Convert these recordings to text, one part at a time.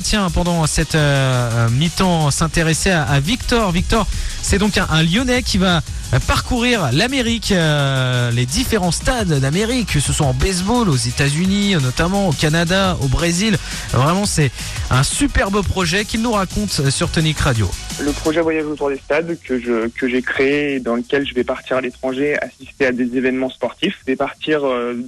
tiens, pendant cette mi-temps, s'intéresser à Victor. Victor, c'est donc un Lyonnais qui va parcourir l'Amérique, les différents stades d'Amérique, que ce soit en baseball, aux États-Unis, notamment au Canada, au Brésil. Vraiment, c'est un superbe projet qu'il nous raconte sur Tonic Radio. Le projet Voyage autour des stades que j'ai créé, dans lequel je vais partir à l'étranger, assister à des événements sportifs. Je vais partir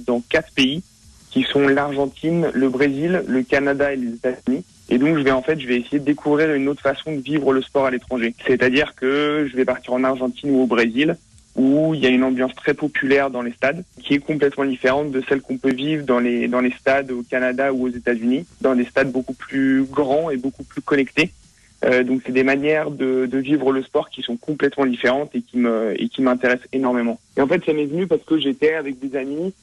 dans 4 pays qui sont l'Argentine, le Brésil, le Canada et les États-Unis. Et donc je vais essayer de découvrir une autre façon de vivre le sport à l'étranger. C'est-à-dire que je vais partir en Argentine ou au Brésil, où il y a une ambiance très populaire dans les stades, qui est complètement différente de celle qu'on peut vivre dans les stades au Canada ou aux États-Unis, dans des stades beaucoup plus grands et beaucoup plus connectés. Donc c'est des manières de vivre le sport qui sont complètement différentes et qui m'intéressent énormément. Et en fait, ça m'est venu parce que j'étais avec des amis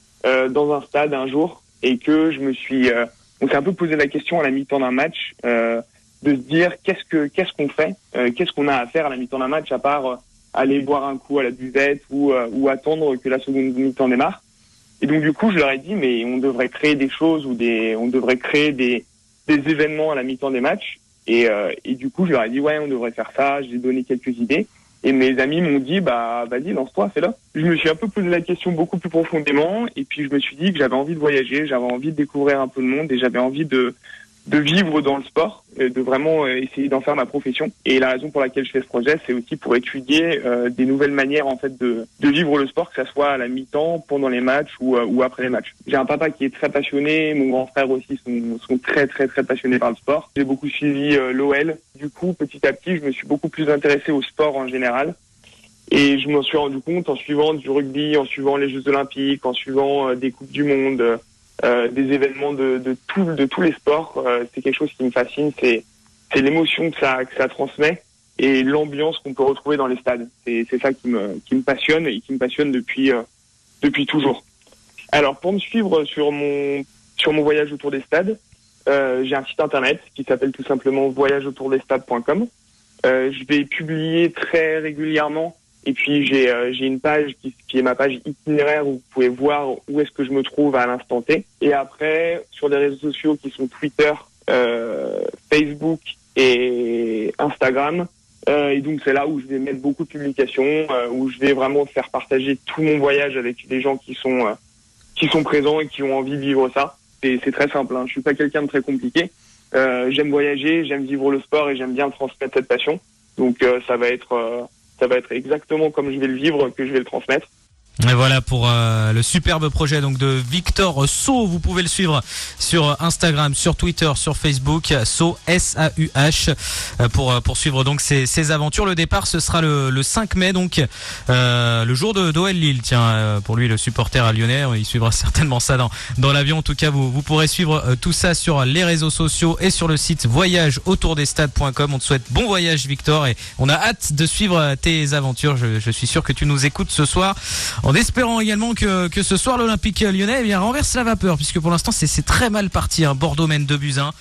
dans un stade un jour et que on s'est un peu posé la question à la mi-temps d'un match de se dire qu'est-ce qu'on fait, qu'est-ce qu'on a à faire à la mi-temps d'un match à part aller boire un coup à la buvette ou attendre que la seconde mi-temps démarre. Et donc du coup, je leur ai dit mais on devrait créer des choses on devrait créer des événements à la mi-temps des matchs. Et du coup, je leur ai dit ouais, on devrait faire ça. J'ai donné quelques idées. Et mes amis m'ont dit, bah, vas-y, lance-toi, fais-le. Je me suis un peu posé la question beaucoup plus profondément. Et puis, je me suis dit que j'avais envie de voyager, j'avais envie de découvrir un peu le monde et j'avais envie de vivre dans le sport, de vraiment essayer d'en faire ma profession. Et la raison pour laquelle je fais ce projet, c'est aussi pour étudier des nouvelles manières, en fait, de vivre le sport, que ça soit à la mi-temps, pendant les matchs ou après les matchs. J'ai un papa qui est très passionné, mon grand frère aussi sont très, très, très passionnés par le sport. J'ai beaucoup suivi l'OL. Du coup, petit à petit, je me suis beaucoup plus intéressé au sport en général. Et je m'en suis rendu compte en suivant du rugby, en suivant les Jeux Olympiques, en suivant des Coupes du Monde, des événements de tous les sports. C'est quelque chose qui me fascine, c'est l'émotion que ça transmet et l'ambiance qu'on peut retrouver dans les stades. C'est ça qui me passionne et qui me passionne depuis toujours. Alors pour me suivre sur mon voyage autour des stades, j'ai un site internet qui s'appelle tout simplement voyageautourdesstades.com. Je vais publier très régulièrement. Et puis j'ai une page qui est ma page itinéraire où vous pouvez voir où est-ce que je me trouve à l'instant T. Et après, sur les réseaux sociaux qui sont Twitter, Facebook et Instagram. Et donc c'est là où je vais mettre beaucoup de publications, où je vais vraiment faire partager tout mon voyage avec les gens qui sont présents et qui ont envie de vivre ça. C'est très simple, hein. Je suis pas quelqu'un de très compliqué. J'aime voyager, j'aime vivre le sport et j'aime bien transmettre cette passion. Donc ça va être exactement comme je vais le vivre que je vais le transmettre. Et voilà pour le superbe projet donc de Victor Sau. Vous pouvez le suivre sur Instagram, sur Twitter, sur Facebook, Sau SAUH pour suivre donc ses aventures. Le départ ce sera le 5 mai donc le jour de d'OL Lille. Tiens, pour lui le supporter lyonnais, il suivra certainement ça dans l'avion. En tout cas, vous pourrez suivre tout ça sur les réseaux sociaux et sur le site voyageautourdesstades.com. On te souhaite bon voyage Victor et on a hâte de suivre tes aventures. Je suis sûr que tu nous écoutes ce soir. En espérant également que ce soir l'Olympique lyonnais renverse la vapeur, puisque pour l'instant c'est très mal parti. Bordeaux mène 2-1.